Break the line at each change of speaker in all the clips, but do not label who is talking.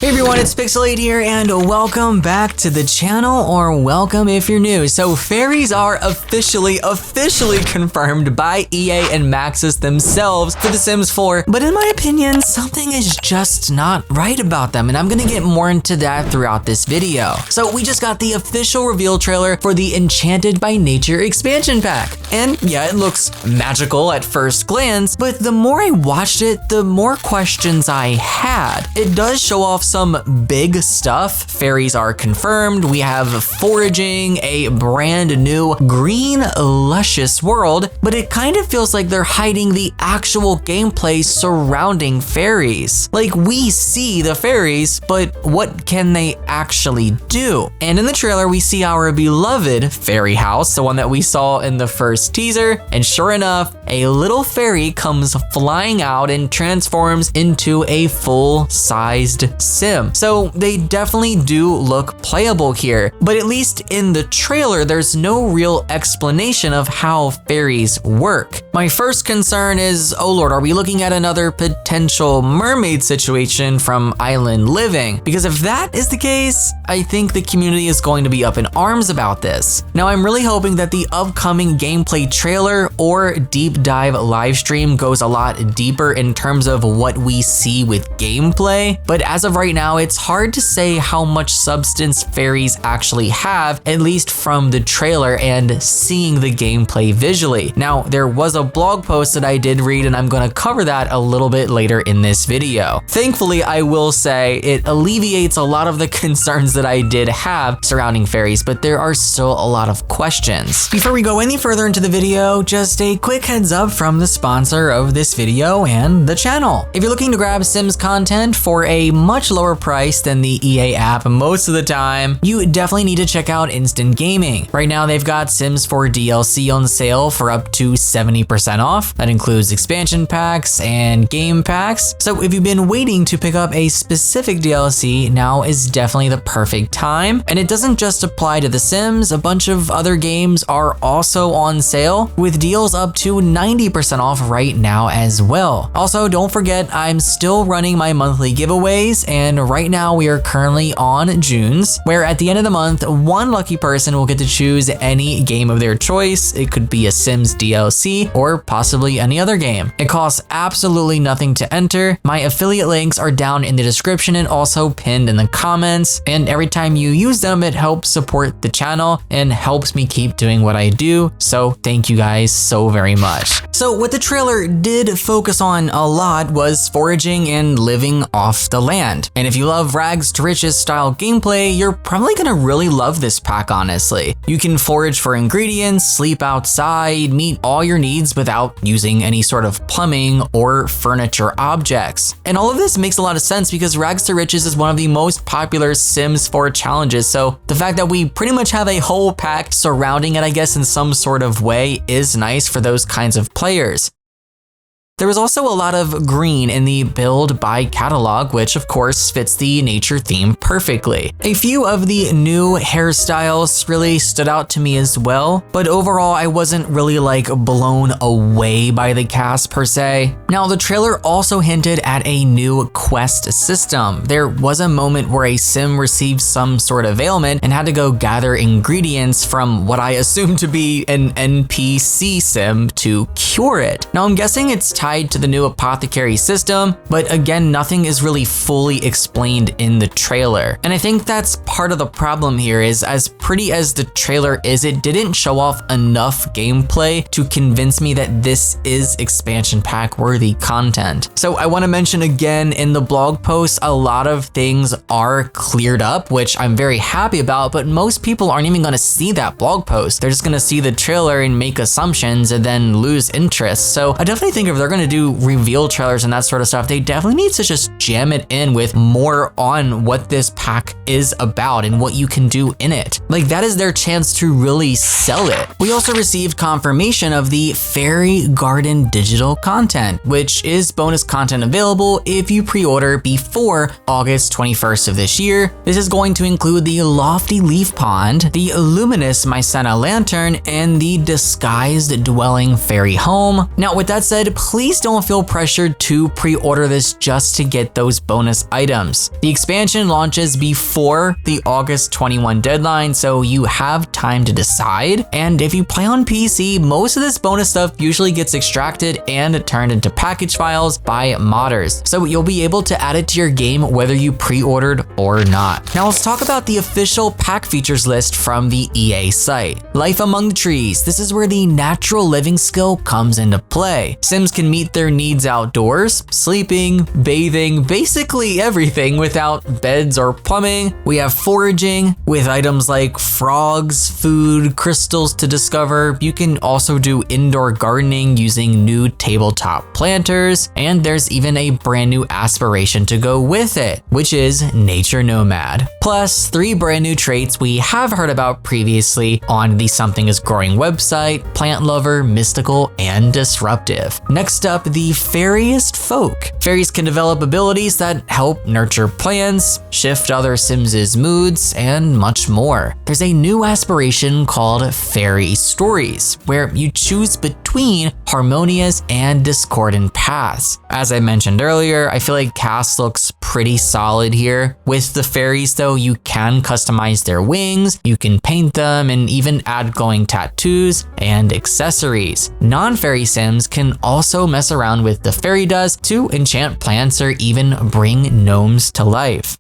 Hey everyone, it's Pixelade here and welcome back to the channel, or welcome if you're new. So fairies are officially confirmed by EA and Maxis themselves for The Sims 4, but in my opinion, something is just not right about them, and I'm gonna get more into that throughout this video. So we just got the official reveal trailer for the Enchanted by Nature expansion pack. And yeah, it looks magical at first glance, but the more I watched it, the more questions I had. It does show off some big stuff. Fairies are confirmed. We have foraging, a brand new green luscious world, but it kind of feels like they're hiding the actual gameplay surrounding fairies. Like, we see the fairies, but what can they actually do? And in the trailer, we see our beloved fairy house, the one that we saw in the first teaser, and sure enough, a little fairy comes flying out and transforms into a full-sized sim. So they definitely do look playable here, but at least in the trailer, there's no real explanation of how fairies work. My first concern is, oh lord, are we looking at another potential mermaid situation from Island Living? Because if that is the case, I think the community is going to be up in arms about this. Now, I'm really hoping that the upcoming gameplay trailer or deep dive live stream goes a lot deeper in terms of what we see with gameplay, but as of right now, it's hard to say how much substance fairies actually have, at least from the trailer and seeing the gameplay visually. Now, there was a blog post that I did read, and I'm gonna cover that a little bit later in this video. Thankfully, I will say it alleviates a lot of the concerns that I did have surrounding fairies, but there are still a lot of questions. Before we go any further into the video, just a quick heads up from the sponsor of this video and the channel. If you're looking to grab Sims content for a much lower price than the EA app most of the time, you definitely need to check out Instant Gaming. Right now, they've got Sims 4 DLC on sale for up to 70% off. That includes expansion packs and game packs. So if you've been waiting to pick up a specific DLC, now is definitely the perfect time. And it doesn't just apply to The Sims, a bunch of other games are also on sale with deals up to 90% off right now as well. Also, don't forget, I'm still running my monthly giveaways, and right now we are currently on June's, where at the end of the month, one lucky person will get to choose any game of their choice. It could be a Sims DLC or possibly any other game. It costs absolutely nothing to enter. My affiliate links are down in the description and also pinned in the comments, and every time you use them, it helps support the channel and helps me keep doing what I do. So thank you guys so very much. So what the trailer did focus on a lot was foraging and living off the land. And if you love rags to riches style gameplay, you're probably gonna really love this pack, honestly. You can forage for ingredients, sleep outside, meet all your needs without using any sort of plumbing or furniture objects. And all of this makes a lot of sense because rags to riches is one of the most popular Sims 4 challenges. So the fact that we pretty much have a whole pack surrounding it, I guess, in some sort of way is nice for those kinds of players. There was also a lot of green in the build by catalog, which of course fits the nature theme perfectly. A few of the new hairstyles really stood out to me as well, but overall I wasn't really like blown away by the cast per se. Now, the trailer also hinted at a new quest system. There was a moment where a sim received some sort of ailment and had to go gather ingredients from what I assume to be an NPC sim to cure it. Now, I'm guessing it's tied to the new apothecary system, but again, nothing is really fully explained in the trailer. And I think that's part of the problem here is, as pretty as the trailer is, it didn't show off enough gameplay to convince me that this is expansion pack worthy content. So I want to mention again, in the blog post, a lot of things are cleared up, which I'm very happy about, but most people aren't even going to see that blog post. They're just going to see the trailer and make assumptions and then lose interest. So I definitely think if they're going to do reveal trailers and that sort of stuff, they definitely need to just jam it in with more on what this pack is about and what you can do in it. Like, that is their chance to really sell it. We also received confirmation of the Fairy Garden digital content, which is bonus content available if you pre-order before August 21st of this year. This is going to include the Lofty Leaf Pond, the Luminous Mycena Lantern, and the Disguised Dwelling Fairy Home. Now, with that said, please please don't feel pressured to pre-order this just to get those bonus items. The expansion launches before the August 21 deadline, so you have time to decide. And if you play on PC, most of this bonus stuff usually gets extracted and turned into package files by modders, so you'll be able to add it to your game whether you pre-ordered or not. Now let's talk about the official pack features list from the EA site. Life among the trees. This is where the natural living skill comes into play. Sims can meet their needs outdoors, sleeping, bathing, basically everything without beds or plumbing. We have foraging with items like frogs, food, crystals to discover. You can also do indoor gardening using new tabletop planters, and there's even a brand new aspiration to go with it, which is Nature Nomad. Plus 3 brand new traits we have heard about previously on the Something is Growing website: Plant Lover, Mystical, and Disruptive. Next up, the Fairyist Folk. Fairies can develop abilities that help nurture plants, shift other Sims' moods, and much more. There's a new aspiration called Fairy Stories, where you choose between harmonious and discordant paths. As I mentioned earlier, I feel like cast looks pretty solid here. With the fairies though, you can customize their wings, you can paint them, and even add glowing tattoos and accessories. Non-fairy Sims can also mess around with the fairy dust to enchant plants or even bring gnomes to life.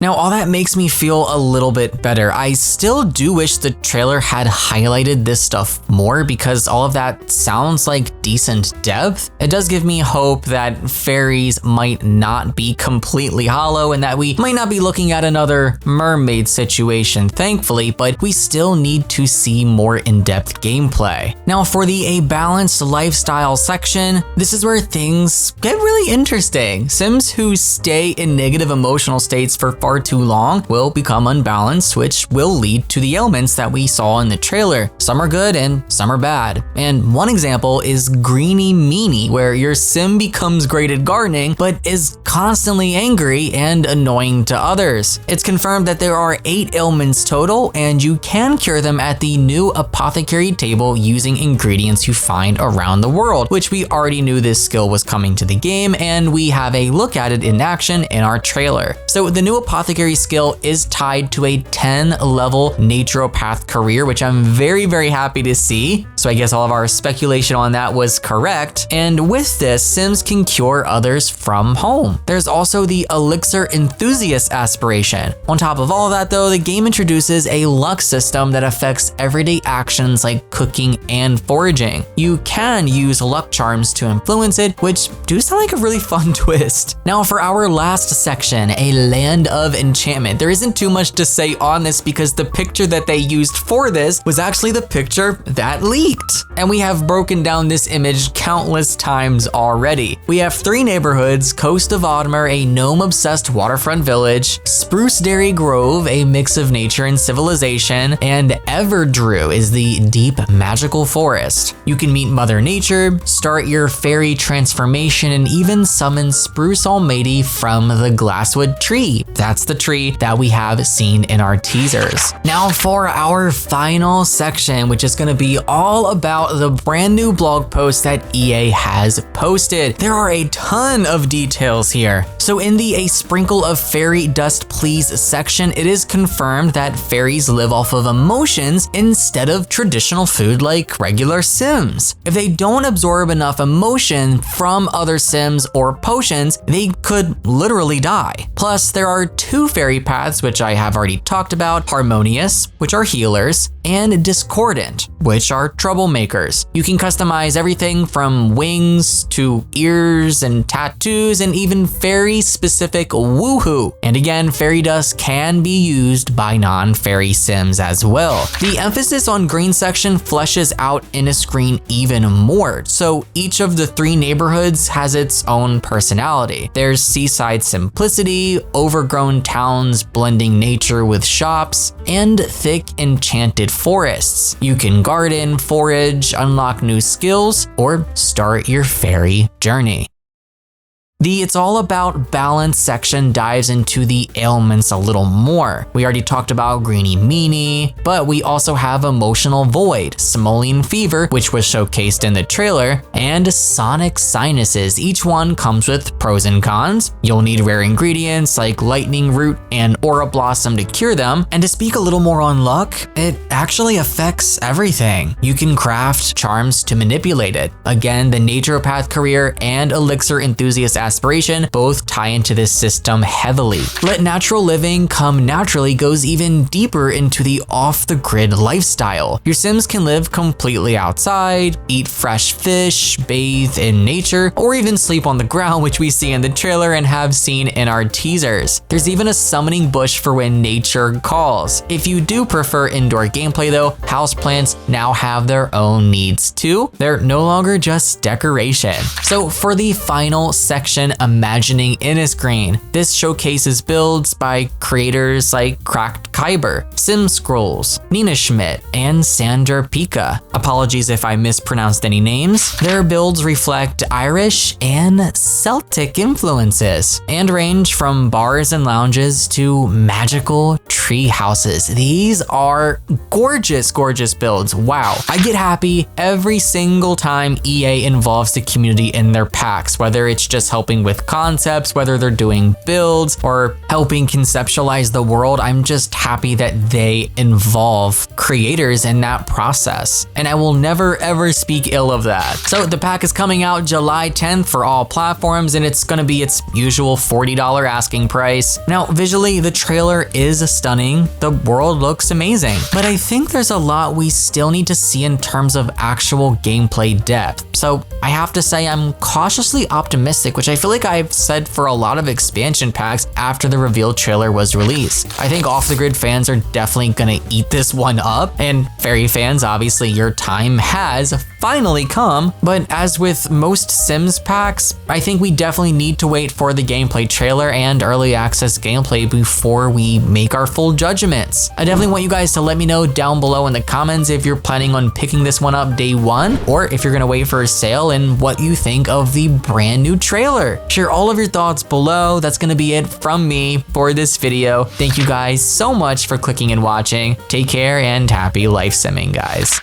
Now, all that makes me feel a little bit better. I still do wish the trailer had highlighted this stuff more because all of that sounds like decent depth. It does give me hope that fairies might not be completely hollow and that we might not be looking at another mermaid situation, thankfully, but we still need to see more in-depth gameplay. Now, for the A Balanced Lifestyle section, this is where things get really interesting. Sims who stay in negative emotional states for far too long will become unbalanced, which will lead to the ailments that we saw in the trailer. Some are good and some are bad. And one example is Greeny Meanie, where your Sim becomes great at gardening, but is constantly angry and annoying to others. It's confirmed that there are 8 ailments total, and you can cure them at the new apothecary table using ingredients you find around the world, which we already knew this skill was coming to the game, and we have a look at it in action in our trailer. So the new apothecary skill is tied to a 10-level naturopath career, which I'm very, very happy to see. So I guess all of our speculation on that was correct. And with this, Sims can cure others from home. There's also the Elixir Enthusiast aspiration. On top of all of that though, the game introduces a luck system that affects everyday actions like cooking and foraging. You can use luck charms to influence it, which do sound like a really fun twist. Now for our last section, a land of enchantment. There isn't too much to say on this because the picture that they used for this was actually the picture that leaked. And we have broken down this image countless times already. We have 3 neighborhoods: Coast of Audemars, a gnome-obsessed waterfront village; Spruce Dairy Grove, a mix of nature and civilization; and Everdrew is the deep magical forest. You can meet Mother Nature, start your fairy transformation, and even summon Spruce Almighty from the glasswood tree. That's the tree that we have seen in our teasers. Now for our final section, which is going to be all about the brand new blog post that EA has posted. There are a ton of details here. So in the A Sprinkle of Fairy Dust Please section, it is confirmed that fairies live off of emotions instead of traditional food like regular Sims. If they don't absorb enough emotion from other Sims or potions, they could literally die. Plus, there are 2 fairy paths, which I have already talked about: Harmonious, which are healers, and Discordant, which are troublemakers. You can customize everything from wings to ears and tattoos, and even fairy-specific woohoo. And again, fairy dust can be used by non-fairy Sims as well. The emphasis on green section fleshes out in a screen even more, so each of the 3 neighborhoods has its own personality. There's seaside simplicity, overgrown towns blending nature with shops, and thick enchanted forests. You can garden, forage, unlock new skills, or start your fairy journey. The It's All About Balance section dives into the ailments a little more. We already talked about Greeny Meanie, but we also have Emotional Void, Simoleon Fever, which was showcased in the trailer, and Sonic Sinuses. Each one comes with pros and cons. You'll need rare ingredients like Lightning Root and Aura Blossom to cure them, and to speak a little more on luck, it actually affects everything. You can craft charms to manipulate it. Again, the Naturopath career and Elixir Enthusiast aspiration both tie into this system heavily. Let Natural Living Come Naturally goes even deeper into the off-the-grid lifestyle. Your Sims can live completely outside, eat fresh fish, bathe in nature, or even sleep on the ground, which we see in the trailer and have seen in our teasers. There's even a summoning bush for when nature calls. If you do prefer indoor gameplay though, houseplants now have their own needs too. They're no longer just decoration. So for the final section, Imagining Innisgreen, this showcases builds by creators like Cracked Kyber, Sim Scrolls, Nina Schmidt, and Sandra Pika. Apologies if I mispronounced any names. Their builds reflect Irish and Celtic influences and range from bars and lounges to magical tree houses. These are gorgeous, gorgeous builds. Wow. I get happy every single time EA involves the community in their packs, whether it's just helping with concepts, whether they're doing builds or helping conceptualize the world. I'm just happy that they involve creators in that process. And I will never ever speak ill of that. So the pack is coming out July 10th for all platforms, and it's gonna be its usual $40 asking price. Now, visually, the trailer is stunning. The world looks amazing, but I think there's a lot we still need to see in terms of actual gameplay depth. So I have to say I'm cautiously optimistic, which I feel like I've said for a lot of expansion packs after the reveal trailer was released. I think Off the Grid fans are definitely gonna eat this one up, and Fairy fans, obviously your time has finally come. But as with most Sims packs, I think we definitely need to wait for the gameplay trailer and early access gameplay before we make our full judgments. I definitely want you guys to let me know down below in the comments if you're planning on picking this one up day one, or if you're gonna wait for a sale, and what you think of the brand new trailer. Share all of your thoughts below. That's gonna be it from me for this video. Thank you guys so much for clicking and watching. Take care and happy life simming, guys.